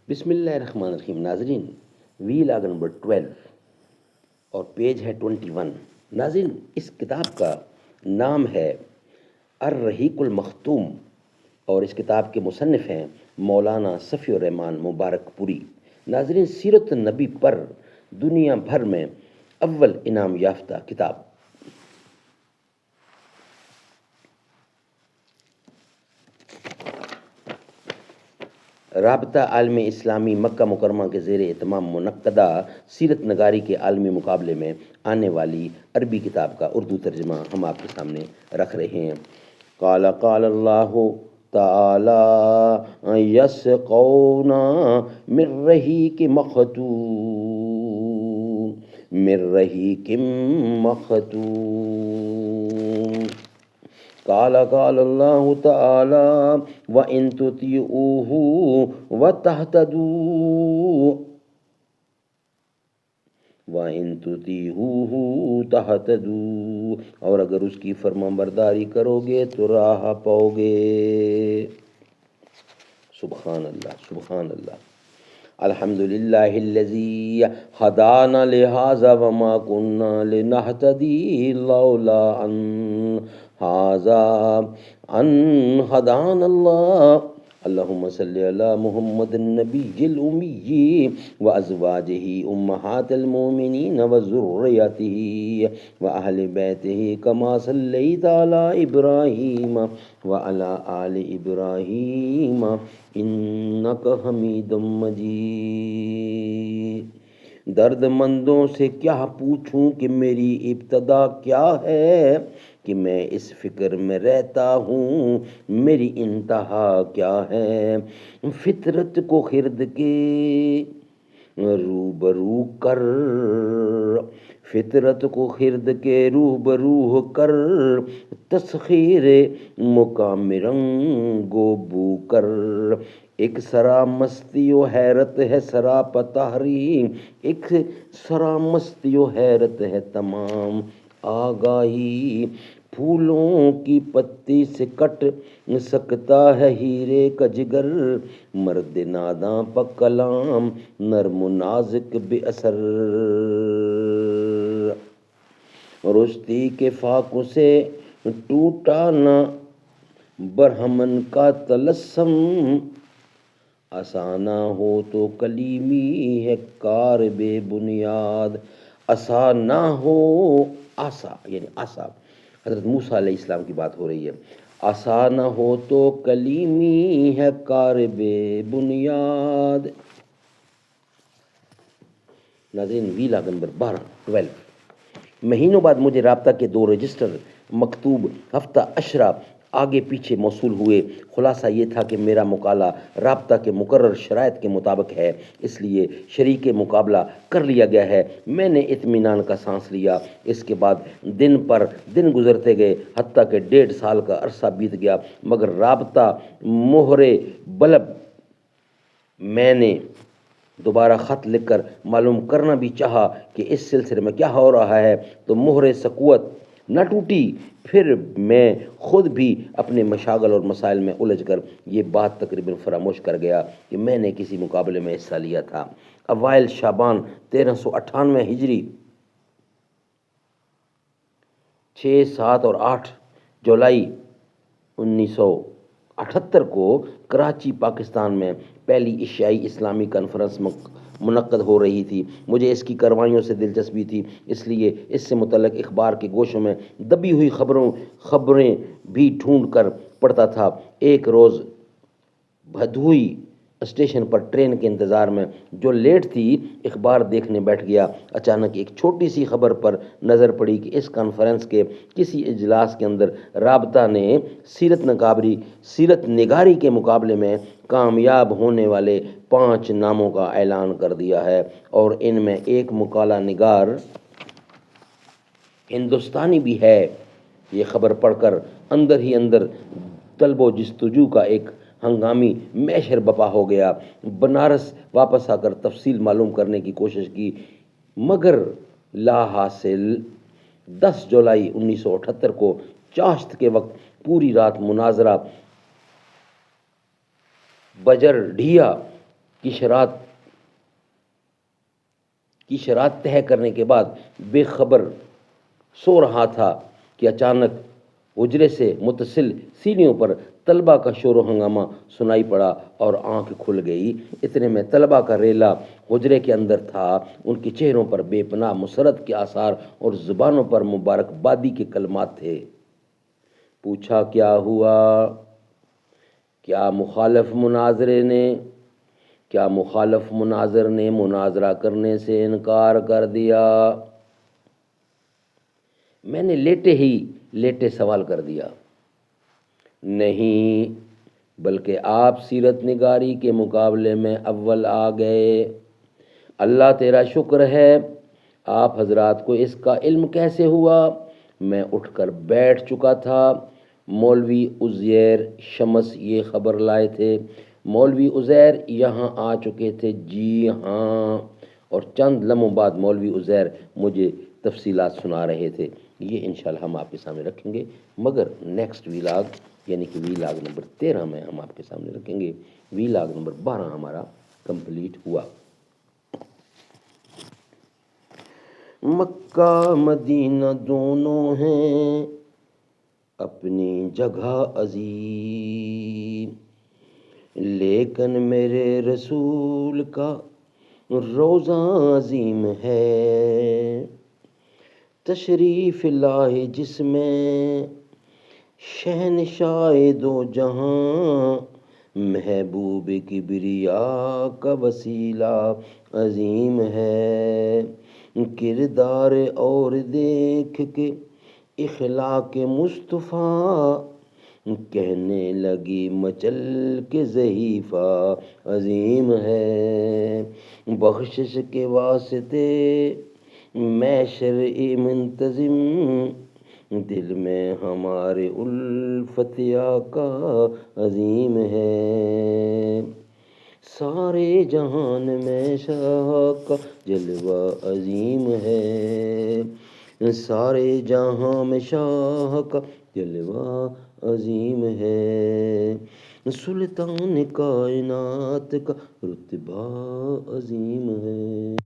بسم اللہ الرحمن الرحیم. ناظرین، وی لاگ نمبر 12 اور پیج ہے 21. ناظرین، اس کتاب کا نام ہے الرحیق المختوم اور اس کتاب کے مصنف ہیں مولانا صفی الرحمان مبارک پوری. ناظرین، سیرت النبی پر دنیا بھر میں اول انعام یافتہ کتاب. رابطہ عالم اسلامی مکہ مکرمہ کے زیر اہتمام منعقدہ سیرت نگاری کے عالمی مقابلے میں آنے والی عربی کتاب کا اردو ترجمہ ہم آپ کے سامنے رکھ رہے ہیں. قال اللہ تعالی یسقون من رحیق مختوم. قال اللہ تعالی وَإِن تُطِيعُوهُ تَهْتَدُوا، اور اگر اس کی فرمان برداری کرو گے تو راہ پاؤ گے. سبحان اللہ، سبحان اللہ. الحمدللہ الذی ہدانا لہذا وما کننا لنہتدی لولا ان ہدانا اللہ. اللہم صلی علی محمد النبی الامی وازواجہ امہات المومنین وذریتہ واہل بیتہ کما صلیت علی ابراہیم وعلی آل ابراہیم انک حمید مجید. درد مندوں سے کیا پوچھوں کہ میری ابتدا کیا ہے، کہ میں اس فکر میں رہتا ہوں میری انتہا کیا ہے. فطرت کو خرد کے روبرو کر، فطرت کو خرد کے روبرو کر، تسخیر مکامرنگ گو بو کر. ایک سرا مستی و حیرت ہے سرا پتحریم، ایک سرا مستی و حیرت ہے تمام آگاہی. پھولوں کی پتی سے کٹ سکتا ہے ہیرے کا جگر، مرد ناداں پا کلام نرم و نازک بے اثر. رشتی کے فاقوں سے ٹوٹا نہ برہمن کا طلسم، آسانا ہو تو کلیمی ہے کار بے بنیاد. آسا نہ ہو، آسا یعنی آسا حضرت موسیٰ علیہ السلام کی بات ہو رہی ہے. آسا نہ ہو تو کلیمی ہے کار بے بنیاد. ناظرین، وی لاگ نمبر 12. مہینوں بعد مجھے رابطہ کے 2 رجسٹر مکتوب ہفتہ اشرا آگے پیچھے موصول ہوئے. خلاصہ یہ تھا کہ میرا مقالہ رابطہ کے مقرر شرائط کے مطابق ہے، اس لیے شریک مقابلہ کر لیا گیا ہے. میں نے اطمینان کا سانس لیا. اس کے بعد دن پر دن گزرتے گئے، حتیٰ کہ 1.5 سال کا عرصہ بیت گیا، مگر رابطہ مہر بلب. میں نے دوبارہ خط لکھ کر معلوم کرنا بھی چاہا کہ اس سلسلے میں کیا ہو رہا ہے، تو مہر سکوت نہ ٹوٹی. پھر میں خود بھی اپنے مشاغل اور مسائل میں الجھ کر یہ بات تقریباً فراموش کر گیا کہ میں نے کسی مقابلے میں حصہ لیا تھا. اوائل شعبان 1398 ہجری، 6، 7 اور 8 جولائی 1978 کو کراچی پاکستان میں پہلی ایشیائی اسلامی کانفرنس منعقد ہو رہی تھی. مجھے اس کی کارروائیوں سے دلچسپی تھی، اس لیے اس سے متعلق اخبار کے گوشوں میں دبی ہوئی خبریں بھی ڈھونڈ کر پڑھتا تھا. ایک روز بھدوئی اسٹیشن پر ٹرین کے انتظار میں جو لیٹ تھی، اخبار دیکھنے بیٹھ گیا. اچانک ایک چھوٹی سی خبر پر نظر پڑی کہ اس کانفرنس کے کسی اجلاس کے اندر رابطہ نے سیرت نگاری کے مقابلے میں کامیاب ہونے والے 5 ناموں کا اعلان کر دیا ہے، اور ان میں ایک مقالہ نگار ہندوستانی بھی ہے. یہ خبر پڑھ کر اندر ہی اندر طلب و جستجو کا ایک ہنگامی محشر بپا ہو گیا. بنارس واپس آ کر تفصیل معلوم کرنے کی کوشش کی، مگر لا حاصل. 10 جولائی 1978 کو چاشت کے وقت پوری رات مناظرہ بجر ڈھیا کی شرائط طے کرنے کے بعد بے خبر سو رہا تھا کہ اچانک حجرے سے متصل سیڑھیوں پر طلبہ کا شور و ہنگامہ سنائی پڑا اور آنکھ کھل گئی۔ اتنے میں طلبہ کا ریلا حجرے کے اندر تھا۔ ان کے چہروں پر بے پناہ مسرت کے آثار اور زبانوں پر مبارکبادی کے کلمات تھے۔ پوچھا کیا ہوا؟ کیا مخالف مناظر نے مناظرہ کرنے سے انکار کر دیا؟ میں نے لیٹے سوال کر دیا۔ نہیں، بلکہ آپ سیرت نگاری کے مقابلے میں اول آ گئے۔ اللہ تیرا شکر ہے۔ آپ حضرات کو اس کا علم کیسے ہوا؟ میں اٹھ کر بیٹھ چکا تھا۔ مولوی عزیر شمس یہ خبر لائے تھے۔ مولوی عزیر یہاں آ چکے تھے؟ جی ہاں۔ اور چند لمحوں بعد مولوی عزیر مجھے تفصیلات سنا رہے تھے۔ یہ انشاءاللہ ہم آپ کے سامنے رکھیں گے، مگر نیکسٹ ویلاگ یعنی کہ ویلاگ نمبر 13 میں ہم آپ کے سامنے رکھیں گے۔ ویلاگ نمبر 12 ہمارا کمپلیٹ ہوا۔ مکہ مدینہ دونوں ہیں اپنی جگہ عظیم، لیکن میرے رسول کا روضہ عظیم ہے۔ تشریف لائے جس میں شہنشاہ دو جہاں، محبوب کبریا کا وسیلہ عظیم ہے۔ کردار اور دیکھ کے اخلاق مصطفیٰ، کہنے لگی مچل کے صحیفہ عظیم ہے۔ بخشش کے واسطے میں شرع منتظم، دل میں ہمارے الفت آقا عظیم ہے۔ سارے جہان میں شاہ کا جلوہ عظیم ہے۔ سارے جہاں میں شاہ کا جلوہ عظیم ہے۔ سلطان کائنات کا رتبہ عظیم ہے۔